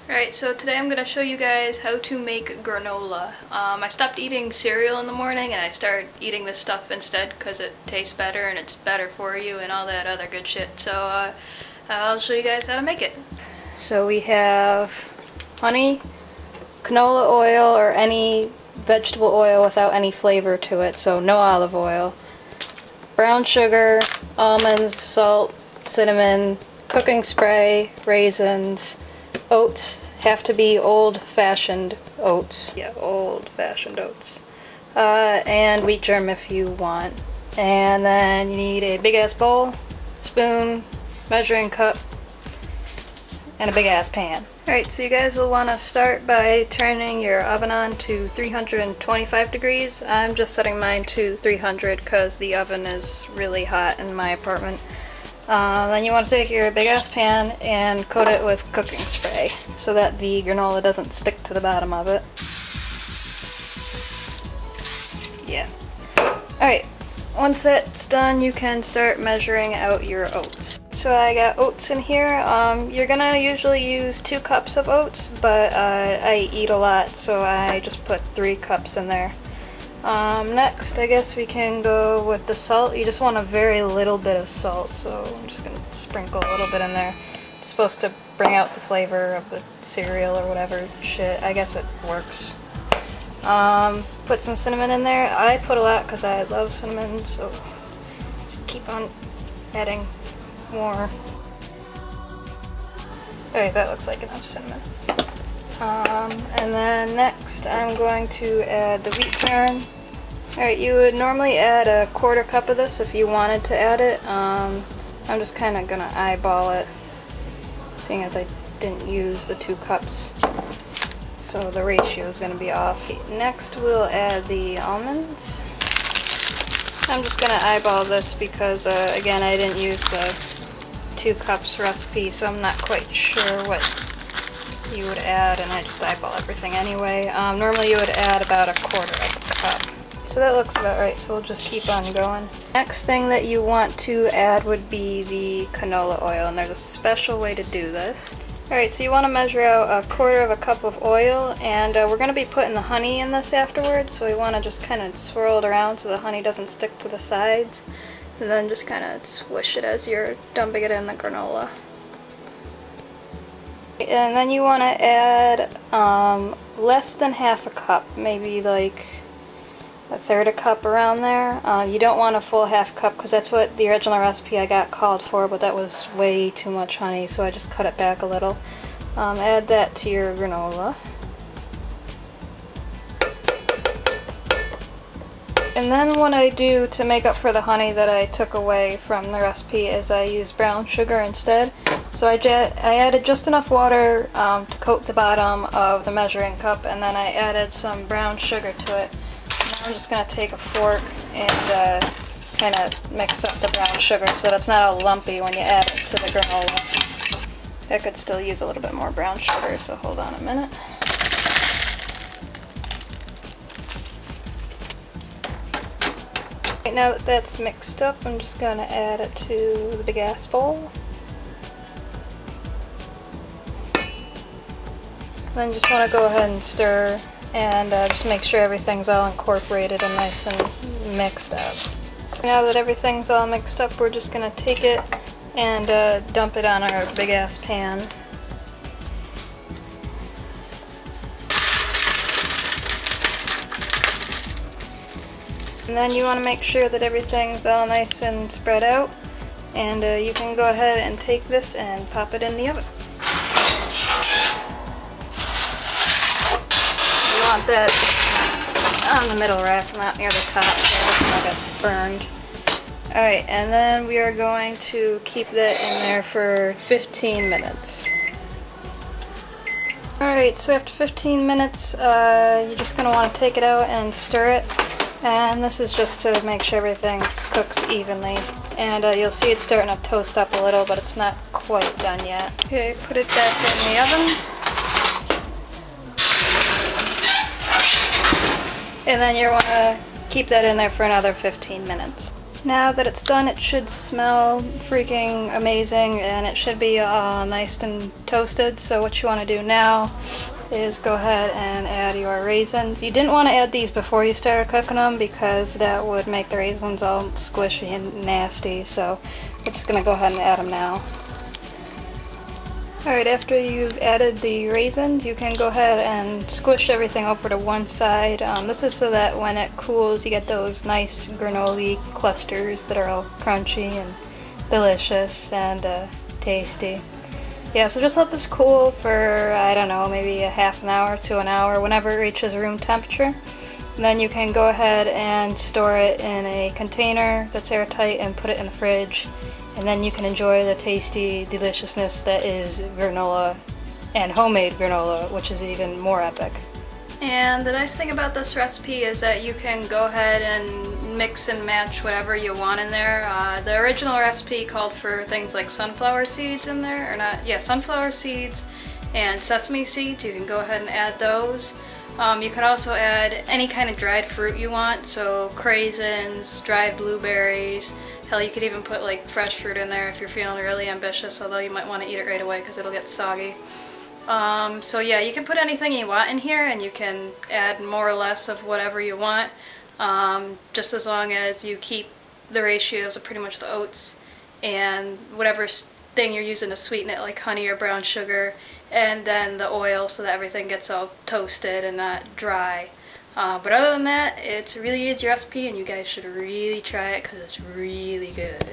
Alright, so today I'm going to show you guys how to make granola. I stopped eating cereal in the morning and I started eating this stuff instead because it tastes better and it's better for you and all that other good shit. So I'll show you guys how to make it. So we have honey, canola oil, or any vegetable oil without any flavor to it, so no olive oil, brown sugar, almonds, salt, cinnamon, cooking spray, raisins, oats. Have to be old-fashioned oats. Yeah, old-fashioned oats. And wheat germ if you want. And then you need a big-ass bowl, spoon, measuring cup, and a big-ass pan. Alright, so you guys will want to start by turning your oven on to 325 degrees. I'm just setting mine to 300 because the oven is really hot in my apartment. Then you want to take your big ass pan and coat it with cooking spray so that the granola doesn't stick to the bottom of it. Yeah. Alright, once that's done you can start measuring out your oats. So I got oats in here. You're gonna usually use 2 cups of oats, but I eat a lot so I just put 3 cups in there. Next, I guess we can go with the salt. You just want a very little bit of salt, so I'm just going to sprinkle a little bit in there. It's supposed to bring out the flavor of the cereal or whatever shit. I guess it works. Put some cinnamon in there. I put a lot because I love cinnamon, so just keep on adding more. Alright, that looks like enough cinnamon. And then next I'm going to add the wheat germ. Alright, you would normally add a 1/4 cup of this if you wanted to add it. I'm just kind of gonna eyeball it, seeing as I didn't use the 2 cups. So the ratio is gonna be off. Next we'll add the almonds. I'm just gonna eyeball this because again I didn't use the 2 cups recipe, so I'm not quite sure what you would add, and I just eyeball everything anyway. Normally you would add about a 1/4 cup. So that looks about right, so we'll just keep on going. Next thing that you want to add would be the canola oil, and there's a special way to do this. Alright, so you want to measure out a 1/4 cup of oil, and we're going to be putting the honey in this afterwards, so we want to just kind of swirl it around so the honey doesn't stick to the sides, and then just kind of swish it as you're dumping it in the granola. And then you want to add less than 1/2 cup, maybe like 1/3 cup around there. You don't want a full 1/2 cup because that's what the original recipe I got called for, but that was way too much honey, so I just cut it back a little. Add that to your granola. And then what I do to make up for the honey that I took away from the recipe is I use brown sugar instead. So I added just enough water to coat the bottom of the measuring cup, and then I added some brown sugar to it. Now I'm just going to take a fork and kind of mix up the brown sugar so that it's not all lumpy when you add it to the granola. I could still use a little bit more brown sugar, so hold on a minute. Now that that's mixed up, I'm just going to add it to the big ass bowl. Then just want to go ahead and stir and just make sure everything's all incorporated and nice and mixed up. Now that everything's all mixed up, we're just going to take it and dump it on our big ass pan. And then you want to make sure that everything's all nice and spread out, and you can go ahead and take this and pop it in the oven. You want that on the middle rack, not near the top, so it doesn't get burned. Alright, and then we are going to keep that in there for 15 minutes. Alright, so after 15 minutes, you're just going to want to take it out and stir it. And this is just to make sure everything cooks evenly. And you'll see it's starting to toast up a little, but it's not quite done yet. Okay, put it back in the oven. And then you want to keep that in there for another 15 minutes. Now that it's done, it should smell freaking amazing, and it should be nice and toasted. So what you want to do now is go ahead and add your raisins. You didn't want to add these before you started cooking them because that would make the raisins all squishy and nasty. So we're just going to go ahead and add them now. Alright, after you've added the raisins, you can go ahead and squish everything over to one side. This is so that when it cools, you get those nice granola clusters that are all crunchy and delicious and tasty. Yeah, so just let this cool for, I don't know, maybe a half an hour to an hour, whenever it reaches room temperature. And then you can go ahead and store it in a container that's airtight and put it in the fridge. And then you can enjoy the tasty deliciousness that is granola and homemade granola, which is even more epic. And the nice thing about this recipe is that you can go ahead and mix and match whatever you want in there. The original recipe called for things like sunflower seeds in there, or not, yeah, sunflower seeds and sesame seeds. You can go ahead and add those. You can also add any kind of dried fruit you want, so raisins, dried blueberries. Hell, you could even put like fresh fruit in there if you're feeling really ambitious, although you might want to eat it right away because it'll get soggy. So yeah, you can put anything you want in here, and you can add more or less of whatever you want, just as long as you keep the ratios of pretty much the oats and whatever thing you're using to sweeten it, like honey or brown sugar, and then the oil so that everything gets all toasted and not dry. But other than that, it's a really easy recipe, and you guys should really try it because it's really good.